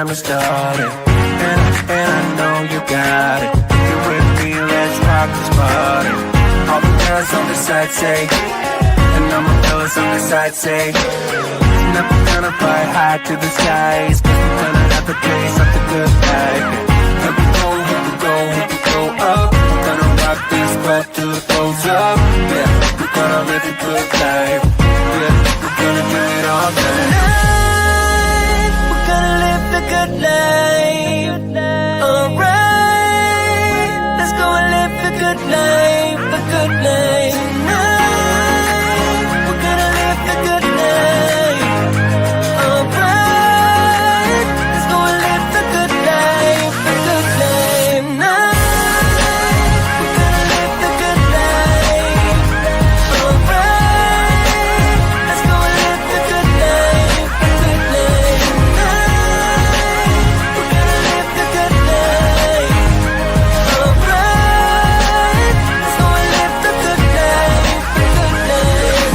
to start it. And I know you got it. You're with me, let's rock this party. All the girls on the side say, and all my fellas on the side say, never gonna fly high to the skies, 'cause we're gonna have to play something good life. Here we go, here we go, here we go up. We're gonna rock this club till it goes up. Yeah, we're gonna live a good life. Yeah, we're gonna do it all night. Tonight, we're gonna live the good life. Alright, let's go and live the good life, the good life. Tonight, we're gonna live the good life. Alright, let's go and live the good life, the good life. Tonight, we're gonna live the good life. Alright, let's go and live the good life, the good life. Tonight, we're gonna live the good life. Alright, let's go and live the good life, the good life.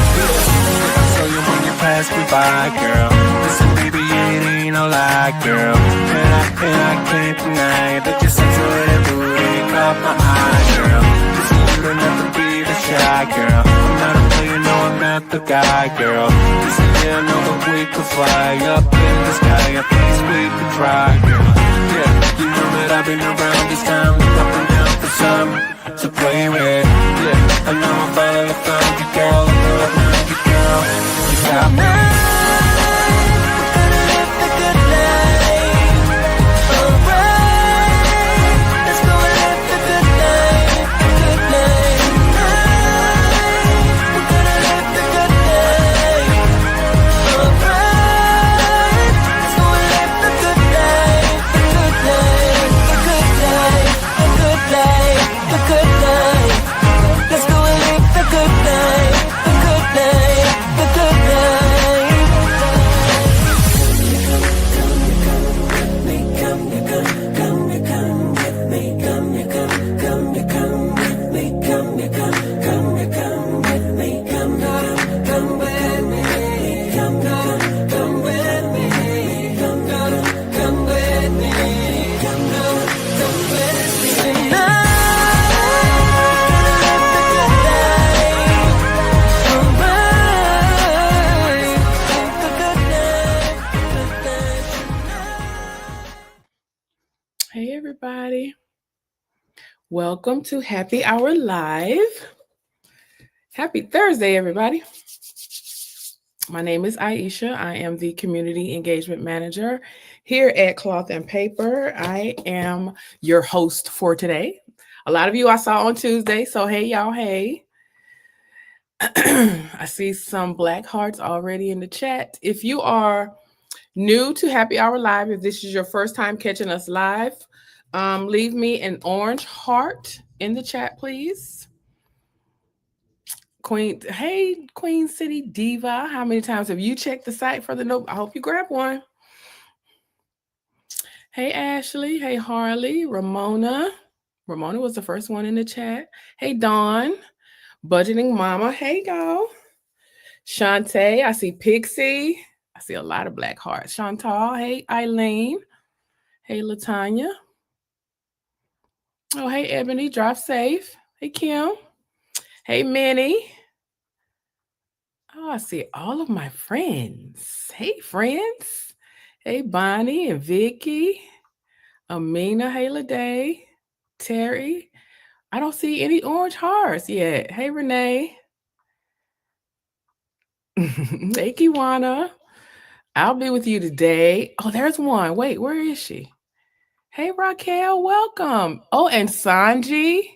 I saw you when you passed me by, girl. Listen, baby, it ain't no lie, girl. And I can't deny that you're sensitive, booty caught my eye, girl. Listen, you don't have to be the shy, girl. I'm not a player, no, I'm not the guy, girl. Listen, yeah, I know that we could fly up in the sky. A place we could try, girl. Yeah, you know that I've been around this time, up and down for some to play with. Yeah, I know I finally found you, girl. I know I found you, girl. You got me. Hey everybody, welcome to Happy Hour Live. Happy Thursday, everybody. My name is Aisha. I am the Community Engagement Manager here at Cloth and Paper. I am your host for today. A lot of you I saw on Tuesday, so hey y'all, hey. I see some black hearts already in the chat. If you are new to Happy Hour Live, if this is your first time catching us live, leave me an orange heart in the chat, please. Queen City Diva, how many times have you checked the site for the note? I hope you grab one. Hey Ashley, hey Harley, Ramona was the first one in the chat. Hey Dawn, Budgeting Mama, hey go. Shantae, I see Pixie. I see a lot of black hearts. Chantal, hey Eileen. Hey Latanya. Oh, hey Ebony, drive safe. Hey Kim. Hey Minnie. Oh, I see all of my friends. Hey friends. Hey Bonnie and Vicky. Amina, hey Ladae. Terry. I don't see any orange hearts yet. Hey Renee. Hey Kiwana. I'll be with you today. Oh, there's one. Wait, where is she? Hey, Raquel, welcome. Oh, and Sanji,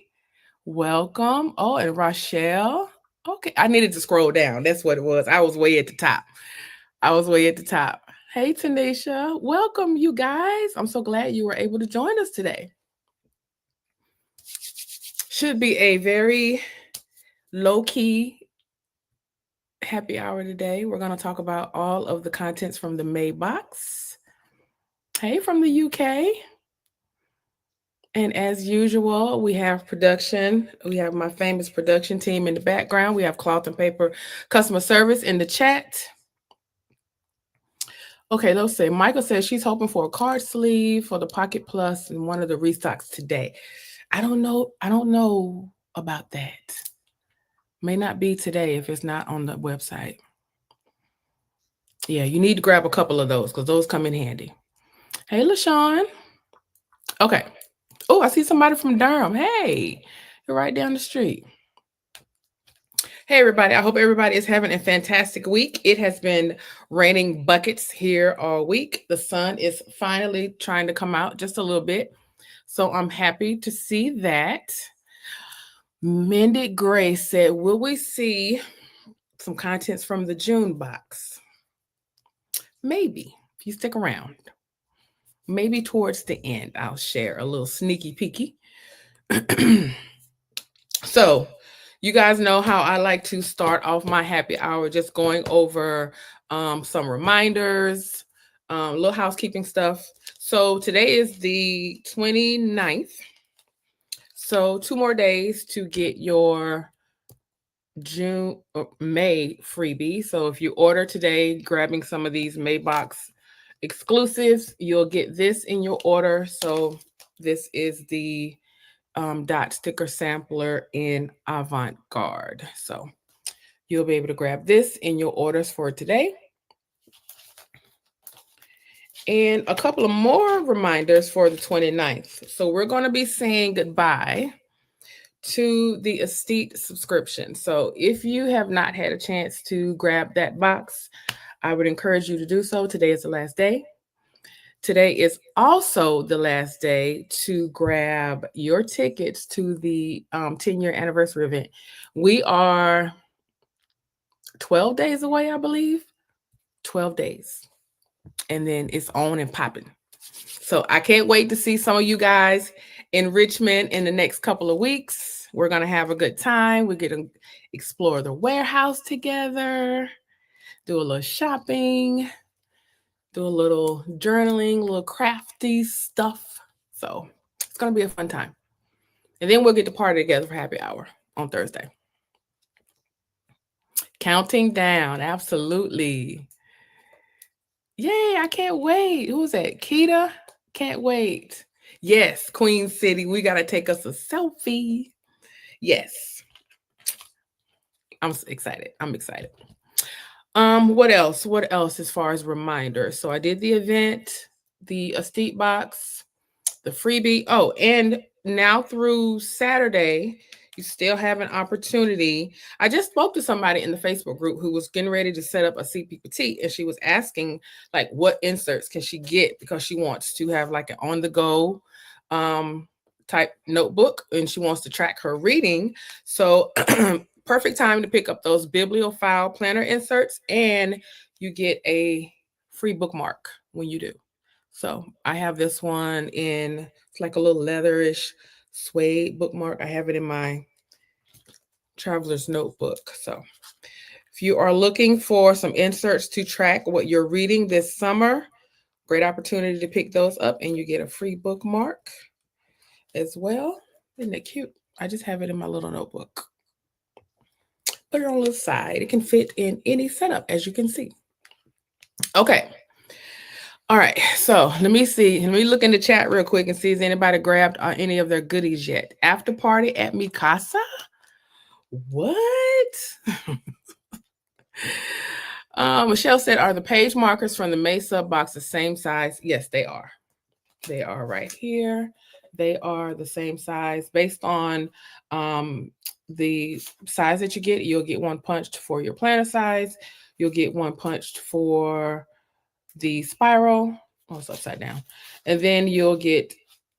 welcome. Oh, and Rochelle. Okay, I needed to scroll down. That's what it was. I was way at the top. Hey, Tanisha, welcome, you guys. I'm so glad you were able to join us today. Should be a very low-key happy hour today. We're going to talk about all of the contents from the May box. Hey, from the UK. And as usual, we have production. We have my famous production team in the background. We have Cloth and Paper customer service in the chat. Okay, let's say Michael says she's hoping for a card sleeve for the Pocket Plus and one of the restocks today. I don't know. I don't know about that. May not be today if it's not on the website. Yeah, you need to grab a couple of those because those come in handy. Hey, LaShawn. Okay. Oh, I see somebody from Durham. Hey, you're right down the street. Hey, everybody. I hope everybody is having a fantastic week. It has been raining buckets here all week. The sun is finally trying to come out just a little bit. So I'm happy to see that. Mended Grace said, will we see some contents from the June box? Maybe, if you stick around. Maybe towards the end, I'll share a little sneaky peeky. So, you guys know how I like to start off my happy hour just going over some reminders, little housekeeping stuff. So, today is the 29th. So, 2 more days to get your June or May freebie. So if you order today, grabbing some of these May box exclusives, you'll get this in your order. So this is the dot sticker sampler in Avant-Garde. So you'll be able to grab this in your orders for today. And a couple of more reminders for the 29th. So we're going to be saying goodbye to the Estate subscription. So if you have not had a chance to grab that box, I would encourage you to do so. Today is the last day. Today is also the last day to grab your tickets to the 10-year anniversary event. We are 12 days away, I believe. 12 days. And then it's on and popping. So I can't wait to see some of you guys in Richmond in the next couple of weeks. We're going to have a good time. We're going to explore the warehouse together, do a little shopping, do a little journaling, a little crafty stuff. So it's going to be a fun time. And then we'll get to party together for happy hour on Thursday. Counting down. Absolutely. Yay, I can't wait. Who was that? Keita? Can't wait. Yes, Queen City. We got to take us a selfie. Yes. I'm excited. I'm excited. What else? What else as far as reminders? So I did the event, the Estate box, the freebie. Oh, and now through Saturday, you still have an opportunity. I just spoke to somebody in the Facebook group who was getting ready to set up a CP Petite, and she was asking, like, what inserts can she get because she wants to have like an on-the-go type notebook, and she wants to track her reading. So perfect time to pick up those bibliophile planner inserts, and you get a free bookmark when you do. So I have this one in, it's like a little leatherish suede bookmark. I have it in my traveler's notebook. So if you are looking for some inserts to track what you're reading this summer, great opportunity to pick those up, and you get a free bookmark as well. Isn't it cute? I just have it in my little notebook. Put it on the side. It can fit in any setup, as you can see. Okay. All right, so let me see. Let me look in the chat real quick and see if anybody grabbed any of their goodies yet. After party at Mikasa? What? Michelle said, are the page markers from the May sub box the same size? Yes, they are. They are right here. They are the same size. Based on the size that you get, you'll get one punched for your planner size. You'll get one punched for the spiral. Oh, it's upside down. And then you'll get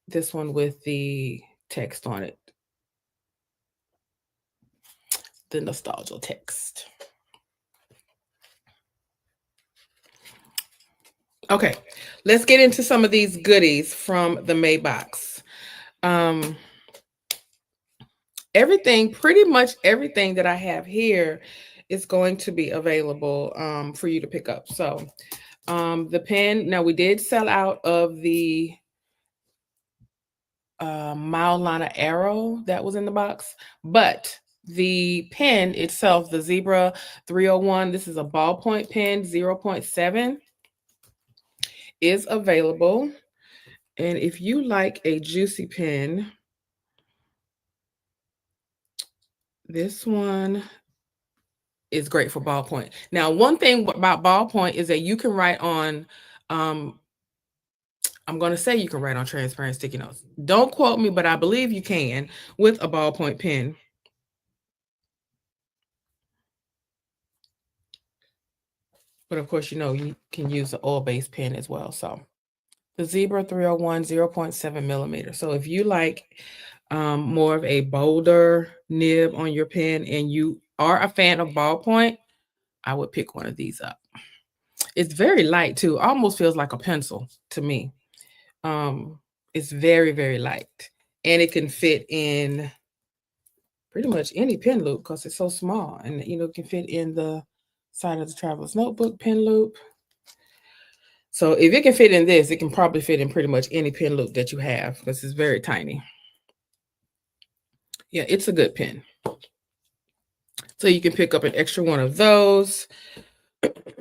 this one with the text on it. The nostalgia text. Okay, let's get into some of these goodies from the May box. Everything, pretty much everything that I have here is going to be available for you to pick up. So the pen, now we did sell out of the Maulana Arrow that was in the box, but the pen itself, the Zebra 301, this is a ballpoint pen, 0.7. is available. And if you like a juicy pen, this one is great for ballpoint. Now, one thing about ballpoint is that you can write on, I'm going to say you can write on transparent sticky notes. Don't quote me, but I believe you can with a ballpoint pen. But of course, you can use the oil-based pen as well. So the Zebra 301 0.7 millimeter. So if you like more of a bolder nib on your pen and you are a fan of ballpoint, I would pick one of these up. It's very light too. Almost feels like a pencil to me. It's very, very light. And it can fit in pretty much any pen loop because it's so small. And it can fit in the side of the traveler's notebook pen loop. So if it can fit in this, it can probably fit in pretty much any pen loop that you have because it's very tiny. Yeah, it's a good pen. So you can pick up an extra one of those.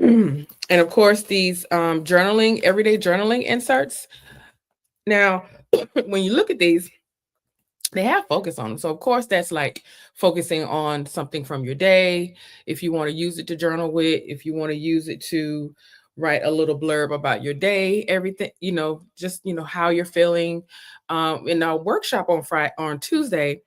And of course, these everyday journaling inserts. Now, when you look at these, they have focus on them. So of course, that's like focusing on something from your day. If you want to use it to journal with, if you want to use it to write a little blurb about your day, everything, just how you're feeling. In our workshop on Tuesday,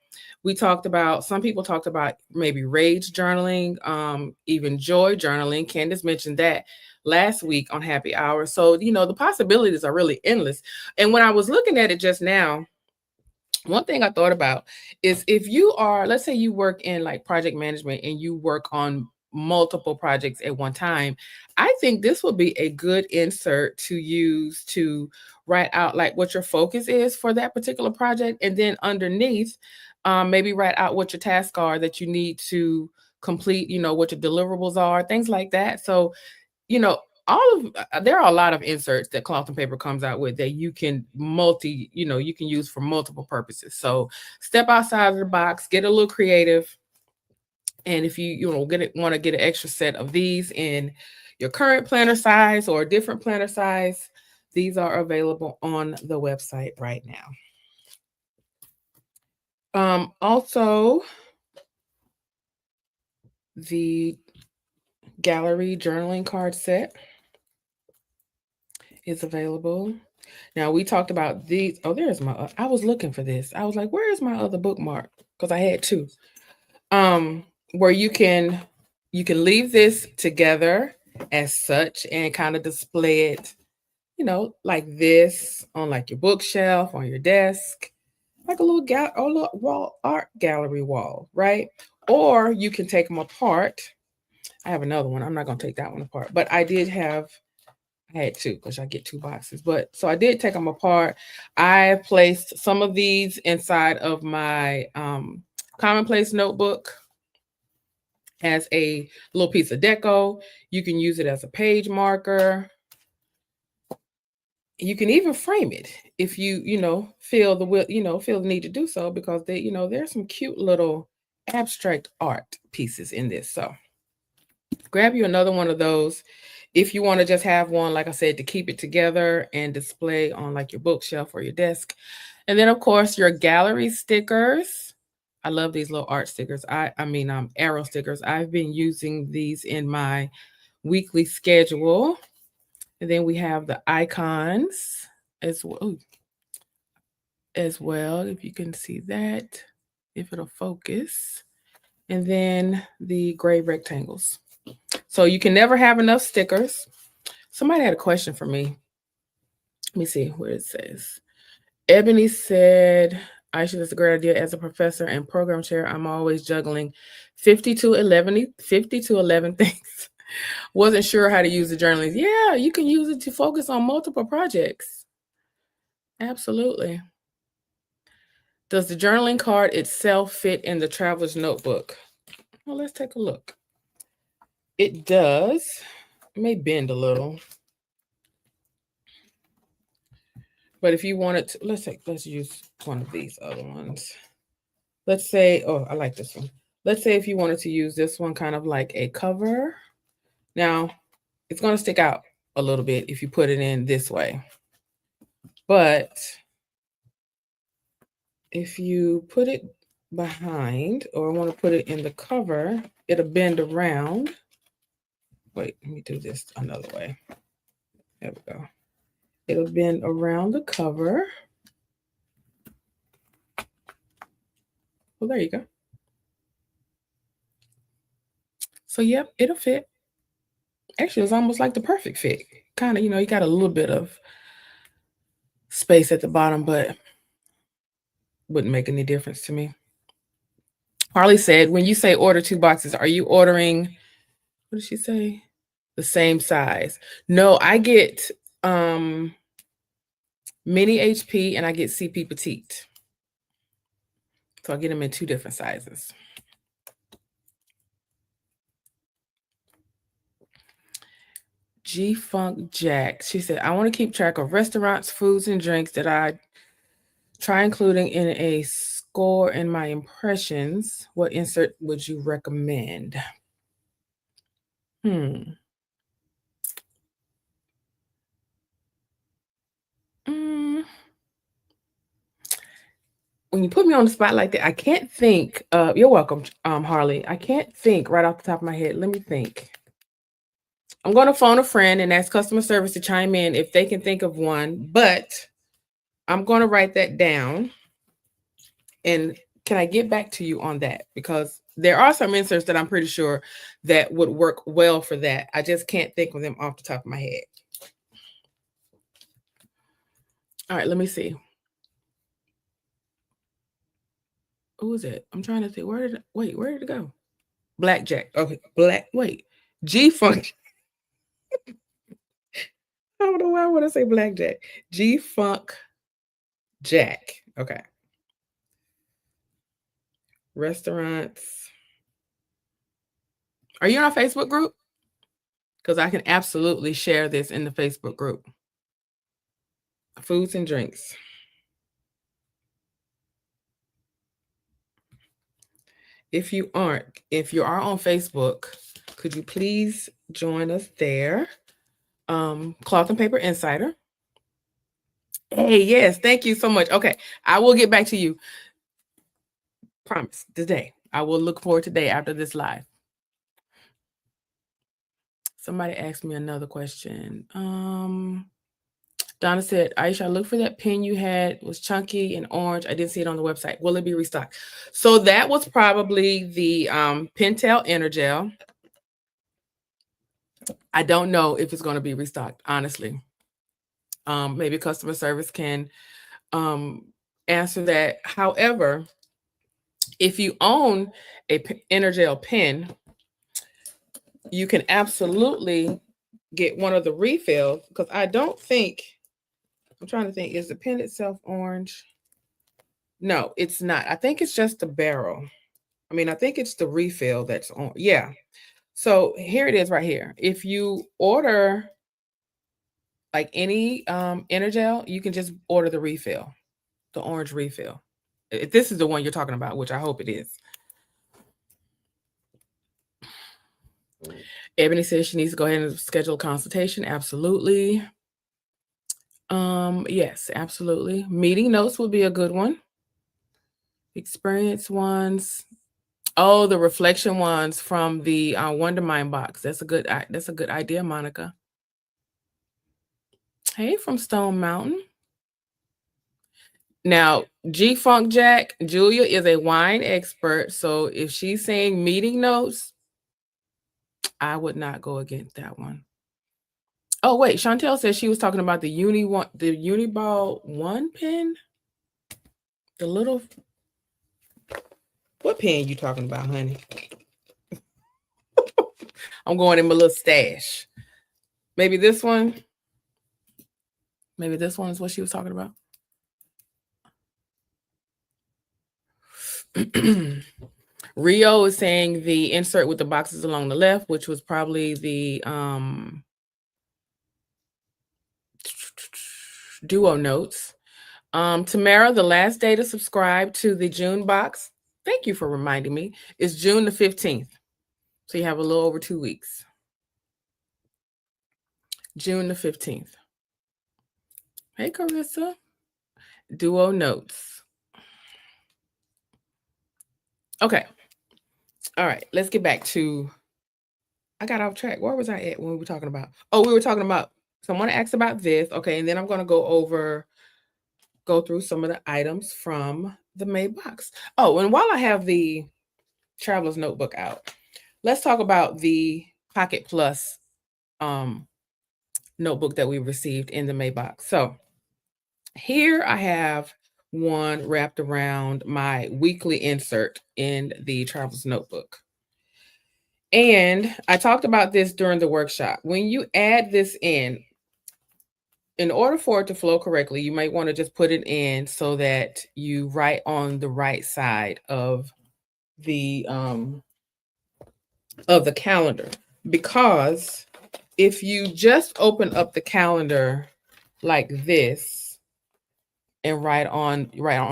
some people talked about maybe rage journaling, even joy journaling. Candace mentioned that last week on Happy Hour. So, the possibilities are really endless. And when I was looking at it just now, one thing I thought about is if you are, let's say you work in like project management and you work on multiple projects at one time, I think this would be a good insert to use to write out like what your focus is for that particular project. And then underneath, maybe write out what your tasks are that you need to complete, what your deliverables are, things like that. So, there are a lot of inserts that Cloth and Paper comes out with that you can you can use for multiple purposes. So step outside of the box, get a little creative. And if you want to get an extra set of these in your current planner size or a different planner size, these are available on the website right now. Also, the gallery journaling card set is available. Now we talked about these. Oh, there's I was looking for this. I was like, where is my other bookmark? Because I had two. Where you can leave this together as such and kind of display it, like this on like your bookshelf, on your desk, like a little wall art gallery wall, right? Or you can take them apart. I have another one. I'm not gonna take that one apart, but I had two because I get two boxes. But so I did take them apart. I placed some of these inside of my commonplace notebook as a little piece of deco. You can use it as a page marker. You can even frame it if you feel the need to do so, because there's some cute little abstract art pieces in this. So grab you another one of those. If you want to just have one, like I said, to keep it together and display on like your bookshelf or your desk. And then of course your gallery stickers. I love these little art stickers. Arrow stickers. I've been using these in my weekly schedule. And then we have the icons as well. If you can see that, if it'll focus. And then the gray rectangles. So you can never have enough stickers. Somebody had a question for me. Let me see where it says. Ebony said, Aisha, that's a great idea. As a professor and program chair, I'm always juggling 50 to 11 things. Wasn't sure how to use the journaling. Yeah, you can use it to focus on multiple projects. Absolutely. Does the journaling card itself fit in the traveler's notebook? Well, let's take a look. It does. It may bend a little. But if you wanted to, let's use one of these other ones. Let's say, I like this one. Let's say if you wanted to use this one kind of like a cover. Now, it's going to stick out a little bit if you put it in this way. But if you put it behind or want to put it in the cover, it'll bend around. Wait, let me do this another way. There we go. It'll bend around the cover. Well, there you go. So, yep, it'll fit. Actually, it's almost like the perfect fit. Kind of, you got a little bit of space at the bottom, but wouldn't make any difference to me. Harley said, when you say order 2 boxes, are you ordering, what did she say? The same size. No, I get mini HP and I get CP petite. So I get them in 2 different sizes. G Funk Jack. She said, I want to keep track of restaurants, foods, and drinks that I try including in a score in my impressions. What insert would you recommend? When you put me on the spot like that, I can't think. You're welcome, Harley. I can't think right off the top of my head. Let me think. I'm going to phone a friend and ask customer service to chime in if they can think of one, but I'm going to write that down. And can I get back to you on that? Because there are some inserts that I'm pretty sure that would work well for that. I just can't think of them off the top of my head. All right, let me see. Who is it? I'm trying to think. Where did it go? Blackjack. Okay, G Funk. I don't know why I want to say Blackjack. G Funk Jack. Okay. Restaurants. Are you in our Facebook group? Because I can absolutely share this in the Facebook group. Foods and drinks. If you are on Facebook, could you please join us there? Cloth and Paper Insider. Hey, yes, thank you so much. Okay, I will get back to you. Promise, today. I will look forward today after this live. Somebody asked me another question. Donna said, Aisha, look for that pen you had. It was chunky and orange. I didn't see it on the website. Will it be restocked? So that was probably the Pentel Energel. I don't know if it's going to be restocked, honestly. Maybe customer service can answer that. However, if you own a Energel pen, you can absolutely get one of the refills, because I don't think, I'm trying to think, is the pen itself orange? No, it's not. I think it's just the barrel. I mean, I think it's the refill that's on. Yeah. So here it is right here. If you order like any Energel, you can just order the refill, the orange refill. If this is the one you're talking about, which I hope it is. Ebony says she needs to go ahead and schedule a consultation. Absolutely. Yes, absolutely. Meeting notes would be a good one. Experience ones. Oh, the reflection ones from the Wondermind box. That's a good idea, Monica. Hey, from Stone Mountain. Now, G Funk Jack, Julia is a wine expert, so if she's saying meeting notes, I would not go against that one. Oh, wait, Chantel says she was talking about the Uniball 1 pen. The little, what pen you talking about, honey? I'm going in my little stash. Maybe this one. Maybe this one is what she was talking about. Rio is saying the insert with the boxes along the left, which was probably the Duo Notes. Tamara, the last day to subscribe to the June box, thank you for reminding me, is June the 15th. So you have a little over 2 weeks. June the 15th. Hey, Carissa. Duo notes. Okay. All right. Let's get back to. I got off track. Where was I at when we were talking about? Oh, we were talking about. Someone asked about this. Okay. And then I'm going to go through some of the items from the May box. Oh, and while I have the Traveler's Notebook out, let's talk about the Pocket Plus notebook that we received in the May box. So here I have one wrapped around my weekly insert in the Traveler's Notebook. And I talked about this during the workshop. When you add this in order for it to flow correctly, you might want to just put it in so that you write on the right side of the calendar. Because if you just open up the calendar like this and write on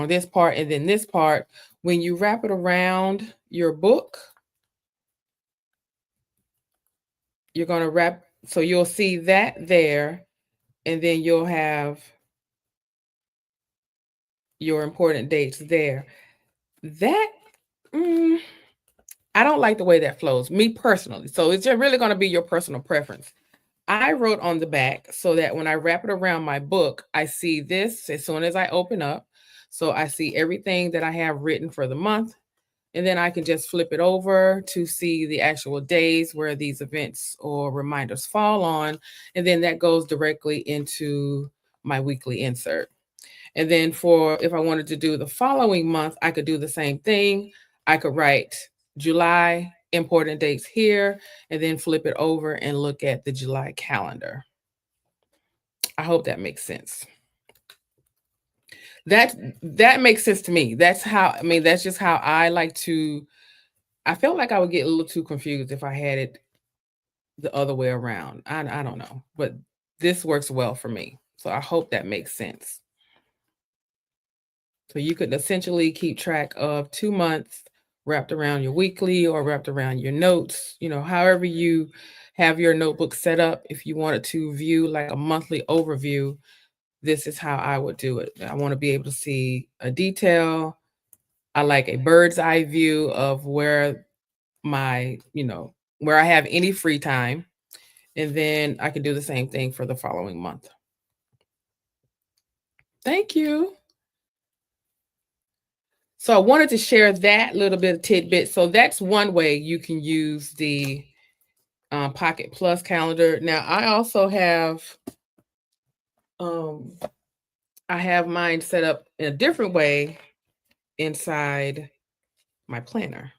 this part and then this part, when you wrap it around your book, you're going to wrap, so you'll see that there, and then you'll have your important dates there. That I don't like the way that flows, me personally. So it's just really going to be your personal preference. I wrote on the back so that when I wrap it around my book, I see this as soon as I open up. So I see everything that I have written for the month. And then I can just flip it over to see the actual days where these events or reminders fall on. And then that goes directly into my weekly insert. And then if I wanted to do the following month, I could do the same thing. I could write July, important dates here, and then flip it over and look at the July calendar. I hope that makes sense. That makes sense to me. That's just how I like to. I felt like I would get a little too confused if I had it the other way around. I don't know, but this works well for me. So I hope that makes sense. So you could essentially keep track of 2 months wrapped around your weekly or wrapped around your notes, however you have your notebook set up. If you wanted to view like a monthly overview, this is how I would do it. I want to be able to see a detail. I like a bird's eye view of where where I have any free time. And then I can do the same thing for the following month. Thank you. So I wanted to share that little bit of tidbit. So that's one way you can use the Pocket Plus calendar. Now I also have, I have mine set up in a different way inside my planner.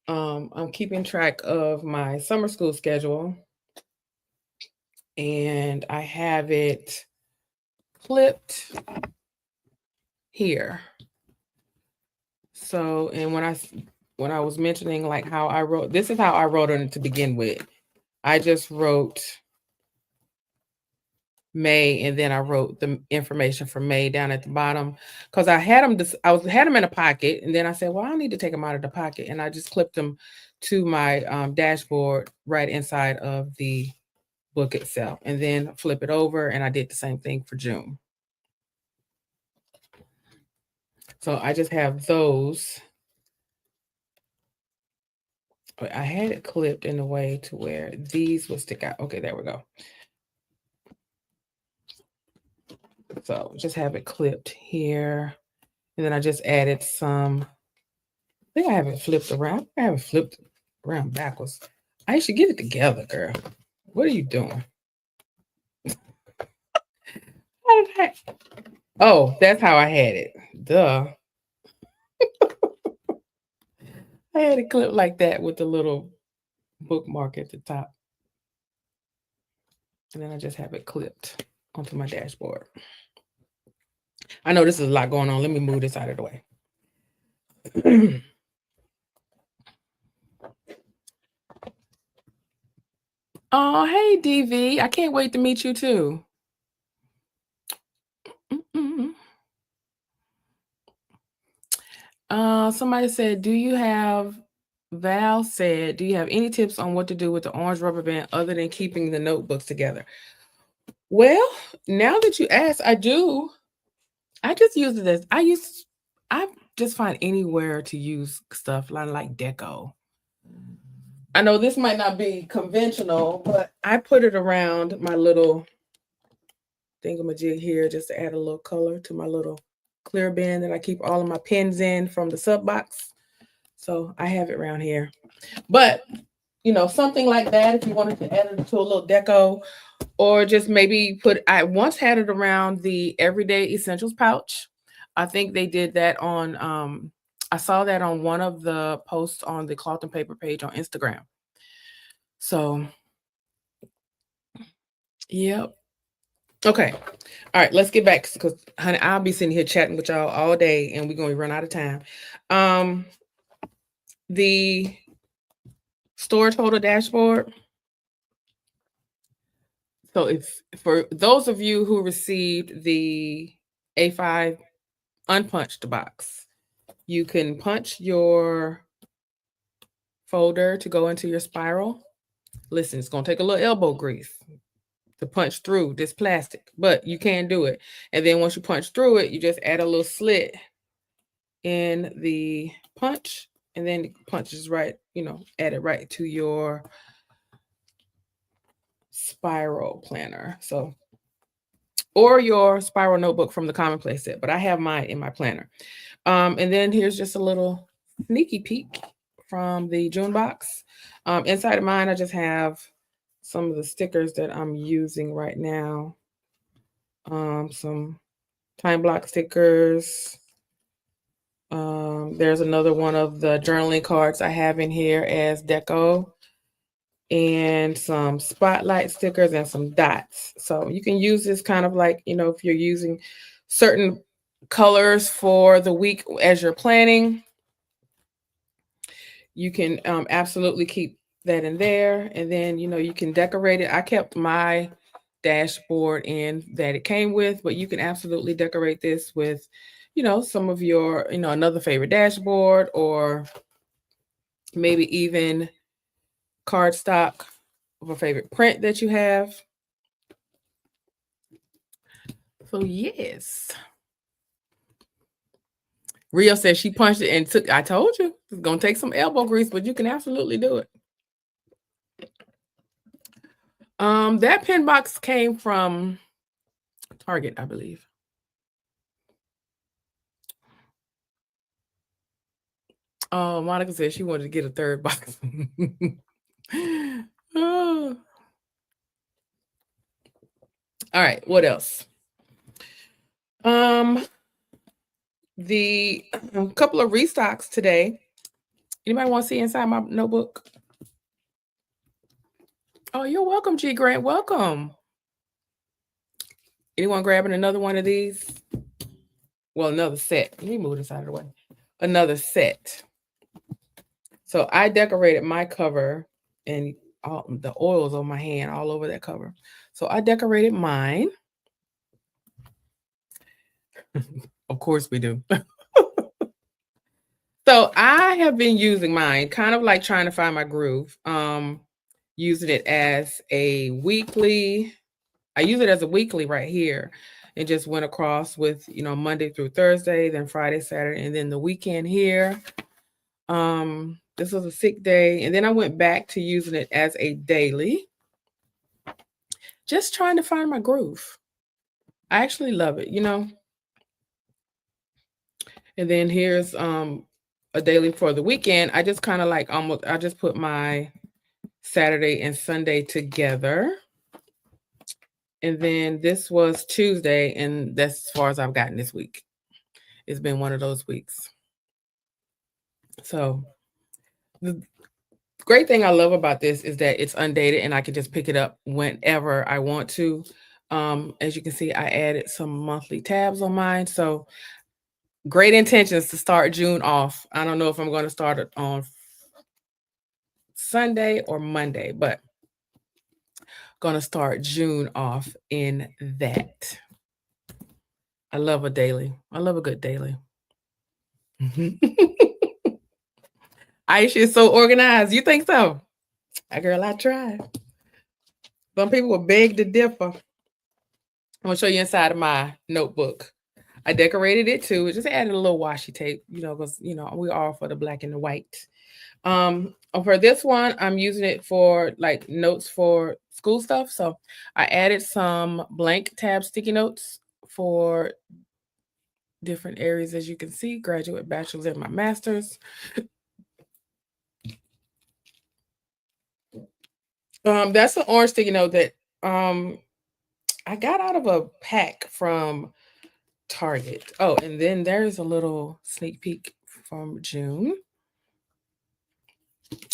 I'm keeping track of my summer school schedule, and I have it clipped here. So, and when I was mentioning like how I wrote, this is how I wrote it to begin with. I just wrote May, and then I wrote the information for May down at the bottom because I had them in a pocket, and then I said, well, I need to take them out of the pocket, and I just clipped them to my dashboard right inside of the book itself, and then flip it over, and I did the same thing for June. So I just have those. I had it clipped in a way to where these would stick out. Okay, there we go. So just have it clipped here. And then I just added some, I think I have it flipped around. I have it flipped around backwards. I should get it together, girl. What are you doing? Oh, that's how I had it. Duh. I had it clipped like that with the little bookmark at the top. And then I just have it clipped onto my dashboard. I know this is a lot going on. Let me move this out of the way. Oh, hey, DV. I can't wait to meet you too. Somebody said, do you have Val said, do you have any tips on what to do with the orange rubber band other than keeping the notebooks together? Well, now that you ask, I do. I just use it as I just find anywhere to use stuff like deco. I know this might not be conventional, but I put it around my little thingamajig here just to add a little color to my little clear bin that I keep all of my pens in from the sub box. So I have it around here. But, something like that, if you wanted to add it to a little deco, or just maybe I once had it around the Everyday Essentials pouch. I think they did that on, I saw that on one of the posts on the Cloth and Paper page on Instagram. So, yep. Okay. All right, let's get back because, honey, I'll be sitting here chatting with y'all all day and we're going to run out of time. The store total dashboard. So if for those of you who received the A5 unpunched box, you can punch your folder to go into your spiral. Listen, it's going to take a little elbow grease to punch through this plastic, but you can do it. And then once you punch through it, you just add a little slit in the punch, and then it punches right, add it right to your spiral planner. So, or your spiral notebook from the Commonplace set, but I have mine in my planner. And then here's just a little sneaky peek from the June box. Inside of mine, I just have some of the stickers that I'm using right now. Some time block stickers. There's another one of the journaling cards I have in here as deco, and some spotlight stickers and some dots. So you can use this kind of like, if you're using certain colors for the week as you're planning, you can absolutely keep that in there. And then, you can decorate it. I kept my dashboard in that it came with, but you can absolutely decorate this with, some of your, another favorite dashboard, or maybe even cardstock of a favorite print that you have. So yes. Rio says she punched it and I told you, it's going to take some elbow grease, but you can absolutely do it. That pen box came from Target, I believe. Oh, Monica said she wanted to get a third box. Oh. All right, what else? The couple of restocks today. Anybody want to see inside my notebook? Oh, you're welcome, G Grant. Welcome. Anyone grabbing another one of these? Well, another set. Let me move this out of the way. Another set. So I decorated my cover, and all the oils on my hand all over that cover. So I decorated mine. Of course we do. So I have been using mine, kind of like trying to find my groove. Using it as a weekly. I use it as a weekly right here, and just went across with, Monday through Thursday, then Friday, Saturday, and then the weekend here. This was a sick day, and then I went back to using it as a daily. Just trying to find my groove. I actually love it, And then here's a daily for the weekend. I just kind of like I just put my Saturday and Sunday together. And then this was Tuesday, and that's as far as I've gotten this week. It's been one of those weeks. So the great thing I love about this is that it's undated and I can just pick it up whenever I want to. As you can see, I added some monthly tabs on mine. So great intentions to start June off. I don't know if I'm going to start it on Sunday or Monday, but going to start June off in that. I love a daily. I love a good daily. Aisha is so organized. You think so? Girl, I tried. Some people will beg to differ. I'm gonna show you inside of my notebook. I decorated it too. Just added a little washi tape, because we all for the black and the white. For this one, I'm using it for like notes for school stuff. So I added some blank tab sticky notes for different areas, as you can see, graduate, bachelor's, and my master's. That's an orange sticky note that I got out of a pack from Target. Oh, and then there's a little sneak peek from June.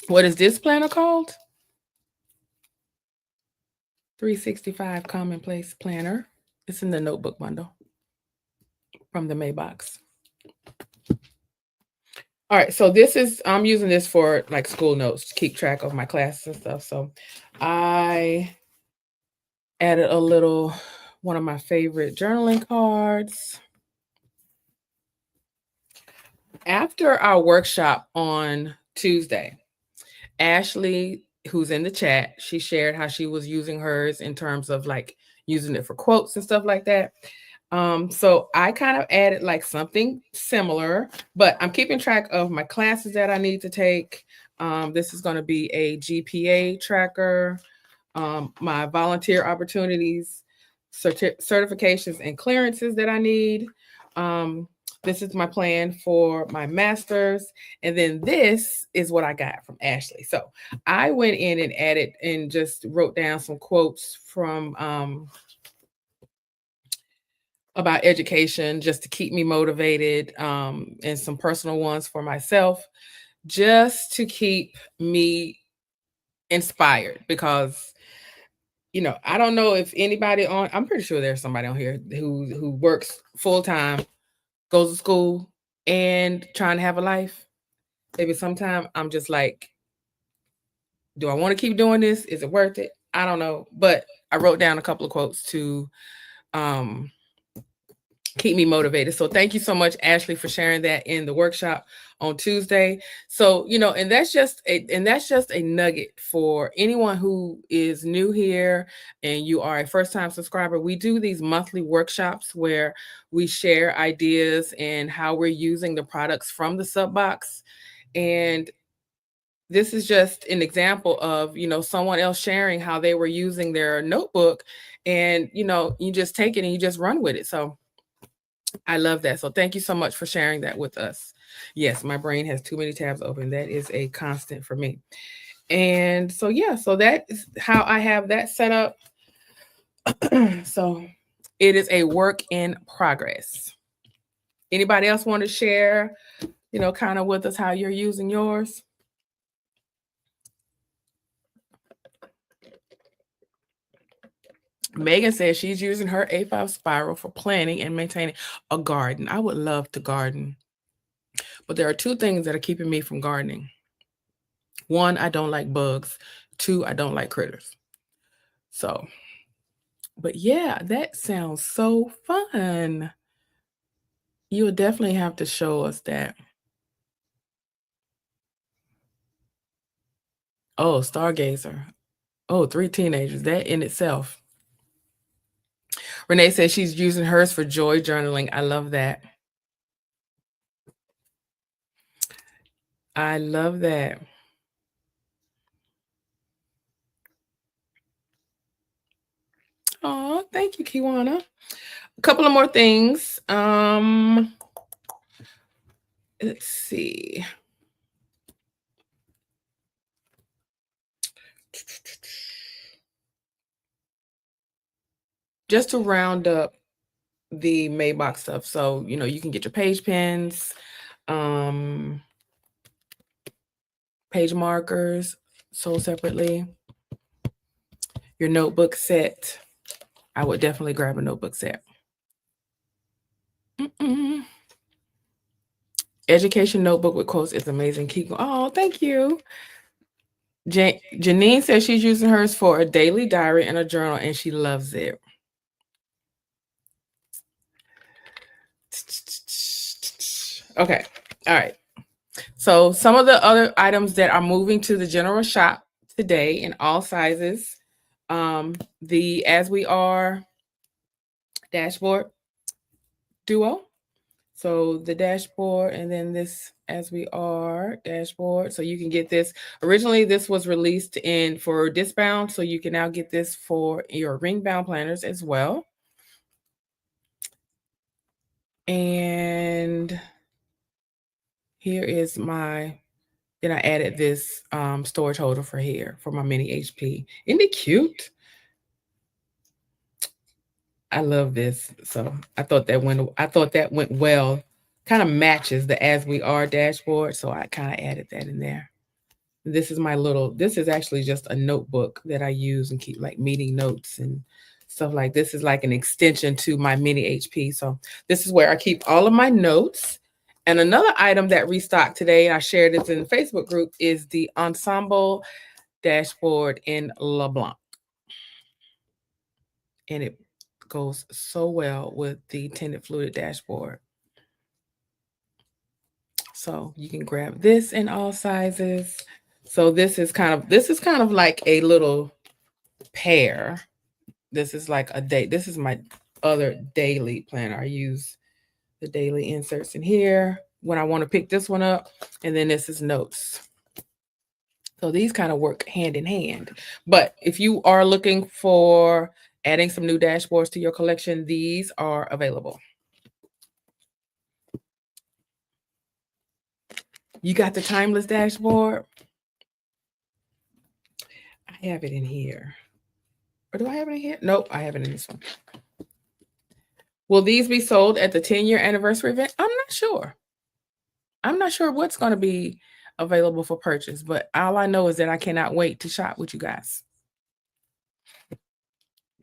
What is this planner called? 365 Commonplace Planner. It's in the notebook bundle from the Maybox. All right, so I'm using this for like school notes to keep track of my classes and stuff. So I added one of my favorite journaling cards. After our workshop on Tuesday, Ashley, who's in the chat, she shared how she was using hers in terms of like using it for quotes and stuff like that. So I kind of added like something similar, but I'm keeping track of my classes that I need to take. This is going to be a GPA tracker, my volunteer opportunities, certifications and clearances that I need. This is my plan for my master's. And then this is what I got from Ashley. So I went in and added and just wrote down some quotes from about education just to keep me motivated, and some personal ones for myself just to keep me inspired, because I don't know if anybody I'm pretty sure there's somebody on here who works full-time, goes to school, and trying to have a life. Maybe sometime I'm just like, do I want to keep doing this? Is it worth it? I don't know. But I wrote down a couple of quotes to keep me motivated. So thank you so much, Ashley, for sharing that in the workshop on Tuesday. So, and that's just a nugget for anyone who is new here and you are a first-time subscriber. We do these monthly workshops where we share ideas and how we're using the products from the sub box. And this is just an example of, someone else sharing how they were using their notebook, and, you just take it and you just run with it. So I love that. So thank you so much for sharing that with us. Yes, my brain has too many tabs open. That is a constant for me. And so, yeah, so that is how I have that set up. So it is a work in progress. Anybody else want to share, kind of with us how you're using yours? Megan says she's using her A5 spiral for planning and maintaining a garden. I would love to garden, but there are two things that are keeping me from gardening. One, I don't like bugs. Two, I don't like critters. So, but yeah, that sounds so fun. You'll definitely have to show us that. Oh, Stargazer. Oh, 3 teenagers. That in itself. Renee says she's using hers for joy journaling. I love that. I love that. Oh, thank you, Kiwana. A couple of more things. Let's see. Just to round up the Maybox stuff. So, you can get your page pins, page markers sold separately. Your notebook set. I would definitely grab a notebook set. Education notebook with quotes is amazing. Keep going. Oh, thank you. Janine says she's using hers for a daily diary and a journal, and she loves it. Okay. All right. So some of the other items that are moving to the general shop today in all sizes, the As We Are dashboard duo. So the dashboard and then this As We Are dashboard. So you can get this. Originally, this was released in for disc bound. So you can now get this for your ring bound planners as well. And here is then I added this storage holder for here for my mini HP. Isn't it cute? I love this. So I thought that went well. Kind of matches the As We Are dashboard. So I kind of added that in there. This is actually just a notebook that I use and keep like meeting notes and stuff like this is like an extension to my mini HP. So this is where I keep all of my notes. And another item that restocked today, I shared this in the Facebook group, is the Ensemble dashboard in LeBlanc. And it goes so well with the tinted fluted dashboard. So you can grab this in all sizes. So this is kind of like a little pair. This is like a day. This is my other daily planner. I use the daily inserts in here when I want to pick this one up. And then this is notes. So these kind of work hand in hand. But if you are looking for adding some new dashboards to your collection, these are available. You got the timeless dashboard? I have it in here. Or do I have it in here? Nope, I have it in this one. Will these be sold at the 10-year anniversary event? I'm not sure. I'm not sure what's going to be available for purchase, but all I know is that I cannot wait to shop with you guys.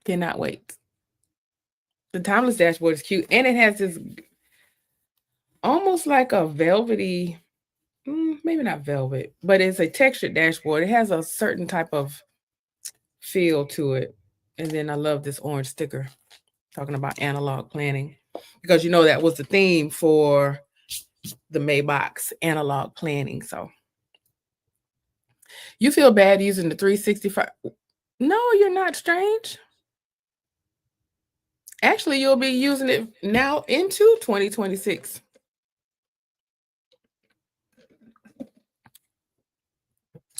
Cannot wait. The timeless dashboard is cute, and it has this almost like a velvety, maybe not velvet, but it's a textured dashboard. It has a certain type of feel to it. And then I love this orange sticker talking about analog planning, because you know that was the theme for the Maybox analog planning. So you feel bad using the 365. No, you're not, strange. Actually, you'll be using it now into 2026.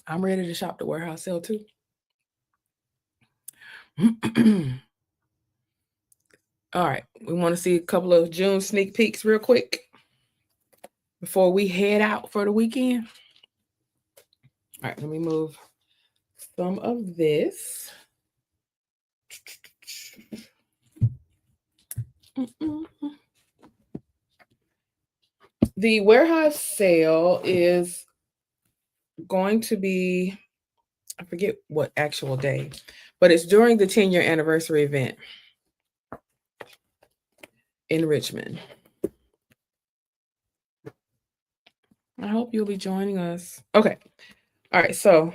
I'm ready to shop the warehouse sale too. All right, we want to see a couple of June sneak peeks real quick before we head out for the weekend. All right, let me move some of this. The warehouse sale is going to be, I forget what actual day, but it's during the 10-year anniversary event in Richmond. I hope you'll be joining us. Okay. All right. So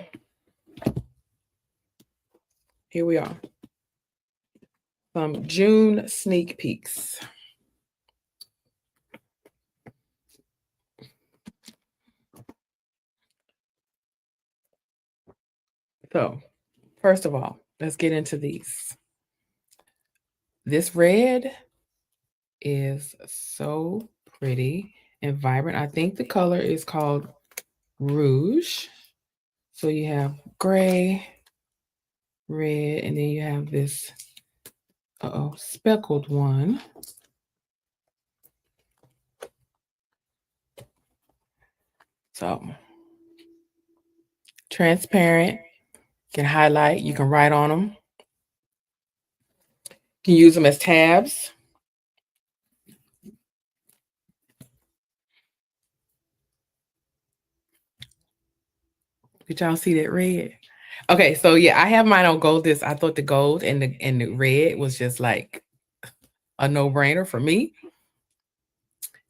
here we are. Some June sneak peeks. So first of all, let's get into these. This red is so pretty and vibrant. I think the color is called Rouge. So you have gray, red, and then you have this speckled one. So transparent, you can highlight, you can write on them. You can use them as tabs. Did y'all see that red? Okay, so yeah, I have mine on gold disc. I thought the gold and the red was just like a no-brainer for me.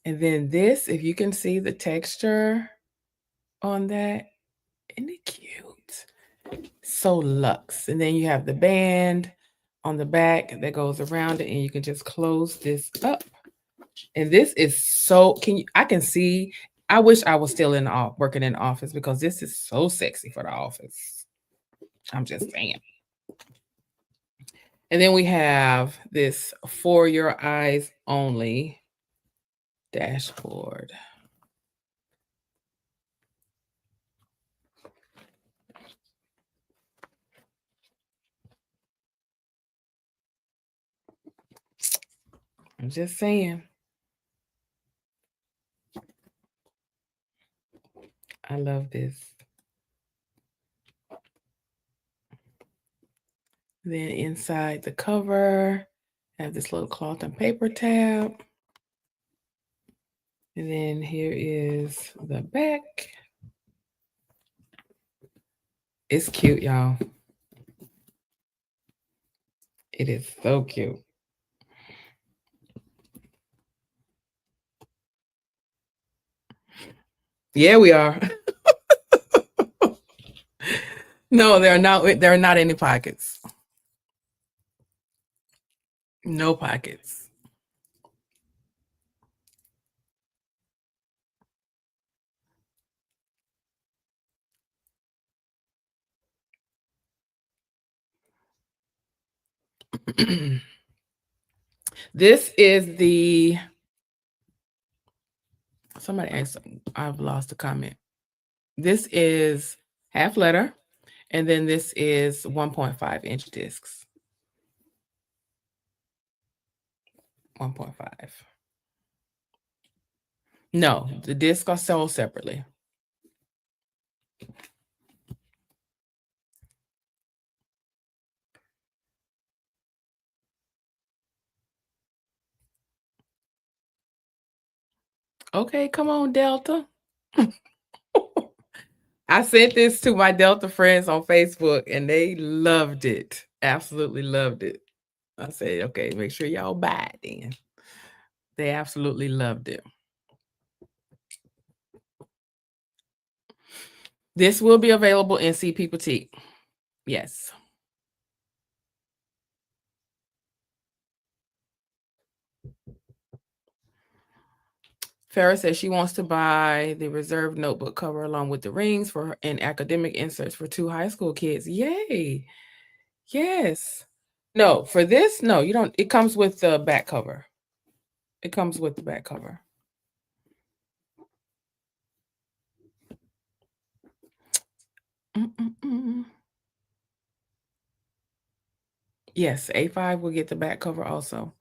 And then this, if you can see the texture on that, isn't it cute? So luxe. And then you have the band on the back that goes around it, and you can just close this up. And this is so, I can see I wish I was still working in the office because this is so sexy for the office. I'm just saying. And then we have this for your eyes only dashboard. I'm just saying. I love this. Then inside the cover, I have this little cloth and paper tab. And then here is the back. It's cute, y'all. It is so cute. Yeah, we are. No, there are not any pockets. No pockets. This is the somebody asked, I've lost a comment. This is half letter, and then this is 1.5-inch discs. 1.5. No, the discs are sold separately. Okay, come on, Delta. I sent this to my Delta friends on Facebook and they loved it. Absolutely loved it. I said, okay, make sure y'all buy it then. They absolutely loved it. This will be available in CP Petite. Yes. Farrah says she wants to buy the reserved notebook cover along with the rings for her and academic inserts for 2 high school kids. Yay. Yes. No, for this, no, you don't. It comes with the back cover. It comes with the back cover. Yes, A5 will get the back cover also.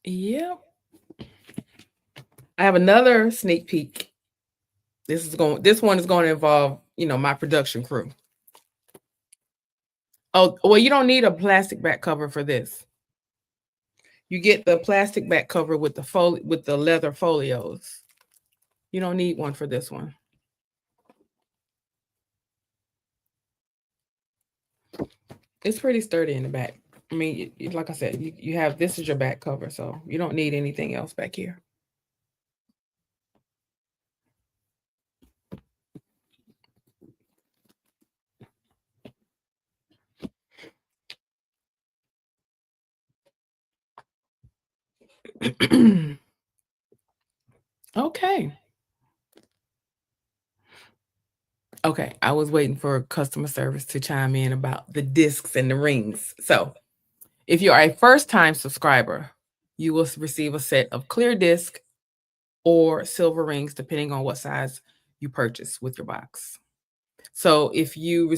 Yep. I have another sneak peek. This one is going to involve, my production crew. Oh, well, you don't need a plastic back cover for this. You get the plastic back cover with the leather folios. You don't need one for this one. It's pretty sturdy in the back. I mean, like I said, you have, this is your back cover, so you don't need anything else back here. Okay. Okay, I was waiting for customer service to chime in about the discs and the rings. So, if you are a first-time subscriber, you will receive a set of clear disc or silver rings, depending on what size you purchase with your box. So, if you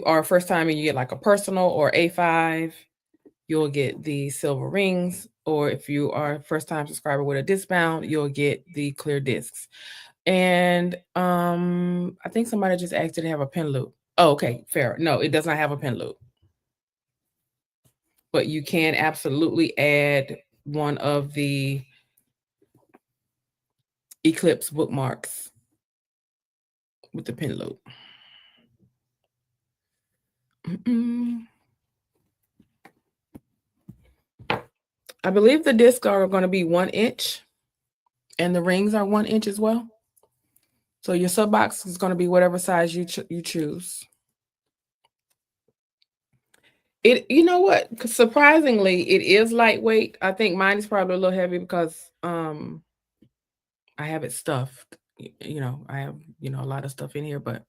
are first time and you get like a personal or A5, you'll get the silver rings. Or if you are a first-time subscriber with a discount, you'll get the clear discs. And I think somebody just asked did it have a pin loop. Oh, okay, fair. No, it does not have a pin loop. But you can absolutely add one of the Eclipse bookmarks with the pin loop. I believe the discs are going to be 1 inch and the rings are 1 inch as well. So your sub box is going to be whatever size you choose. You know what? Surprisingly, it is lightweight. I think mine is probably a little heavy because I have it stuffed. I have, a lot of stuff in here, but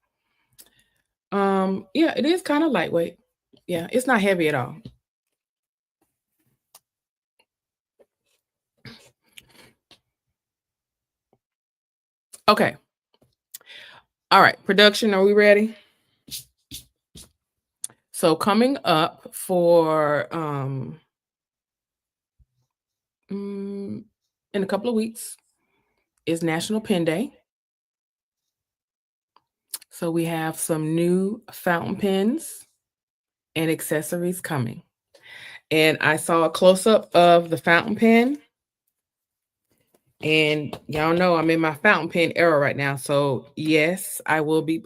yeah, it is kind of lightweight. Yeah, it's not heavy at all. Okay. All right, production, are we ready? So coming up for in a couple of weeks is National Pen Day. So we have some new fountain pens and accessories coming. And I saw a close-up of the fountain pen. And y'all know I'm in my fountain pen era right now. So yes, I will be,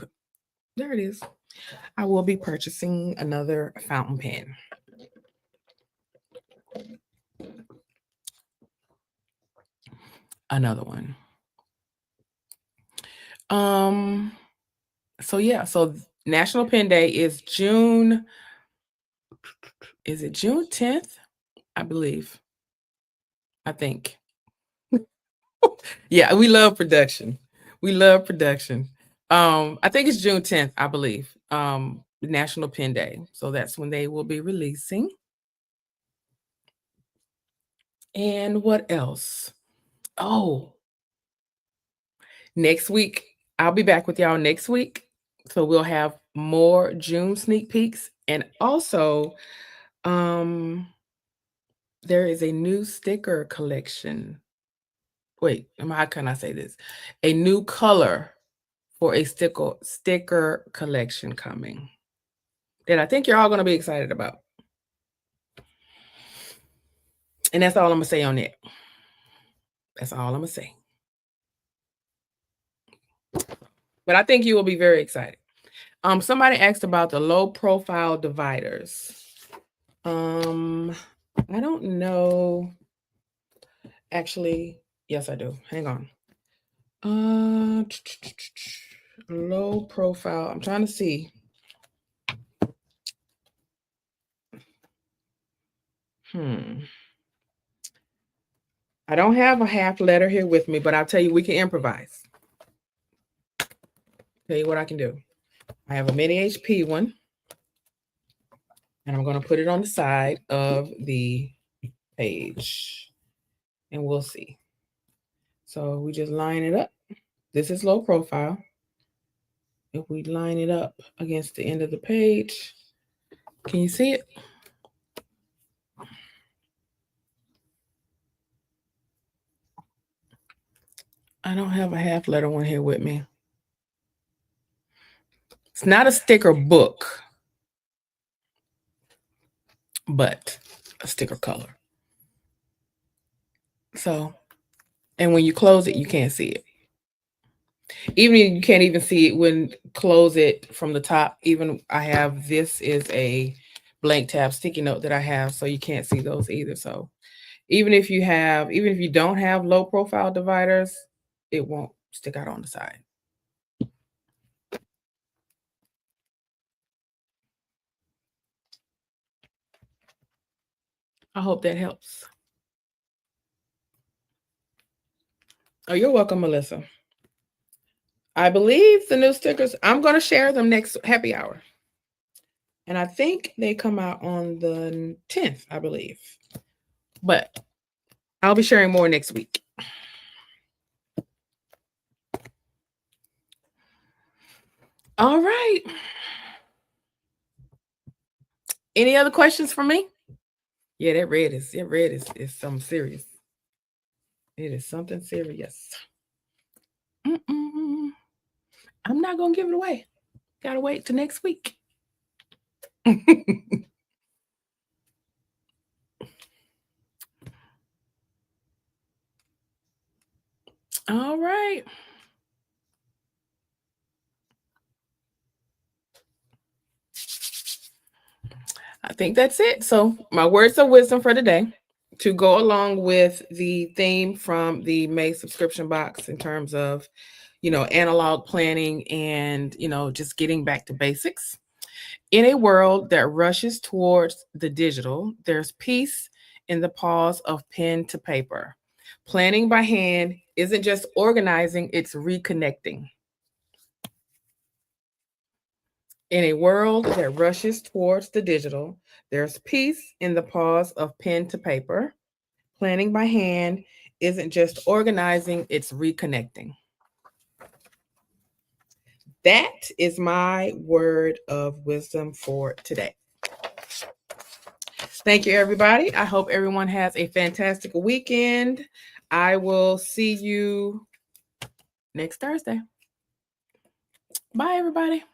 there it is. I will be purchasing another fountain pen. Another one. So yeah, so National Pen Day is June. Is it June 10th? I believe. I think. Yeah, we love production. We love production. I think it's June 10th, I believe. National Pen Day. So that's when they will be releasing. And what else? Oh, next week, I'll be back with y'all next week. So we'll have more June sneak peeks. And also, there is a new sticker collection. Wait, how can I say this? A new color for a sticker collection coming that I think you're all going to be excited about. And that's all I'm going to say on it. That's all I'm going to say. But I think you will be very excited. Somebody asked about the low profile dividers. I don't know. Actually, yes, I do. Hang on. Low profile. I'm trying to see. I don't have a half letter here with me, but I'll tell you, we can improvise. Tell you what I can do. I have a mini HP one, and I'm going to put it on the side of the page, and we'll see. So we just line it up. This is low profile. If we line it up against the end of the page, can you see it? I don't have a half letter one here with me. It's not a sticker book, but a sticker color. So, and when you close it, you can't see it. Even you can't even see it when close it from the top. Even I have, this is a blank tab sticky note that I have, so you can't see those either. So even if you don't have low profile dividers, it won't stick out on the side. I hope that helps. Oh, you're welcome, Melissa. I believe the new stickers, I'm going to share them next happy hour. And I think they come out on the 10th, I believe. But I'll be sharing more next week. All right. Any other questions for me? Yeah, that red is something serious. It is something serious. I'm not going to give it away. Got to wait till next week. All right. I think that's it. So my words of wisdom for today, to go along with the theme from the May subscription box in terms of, analog planning and, just getting back to basics, In a world that rushes towards the digital, there's peace in the pause of pen to paper. Planning by hand isn't just organizing, it's reconnecting. In a world that rushes towards the digital, there's peace in the pause of pen to paper. Planning by hand isn't just organizing, it's reconnecting. That is my word of wisdom for today. Thank you, everybody. I hope everyone has a fantastic weekend. I will see you next Thursday. Bye, everybody.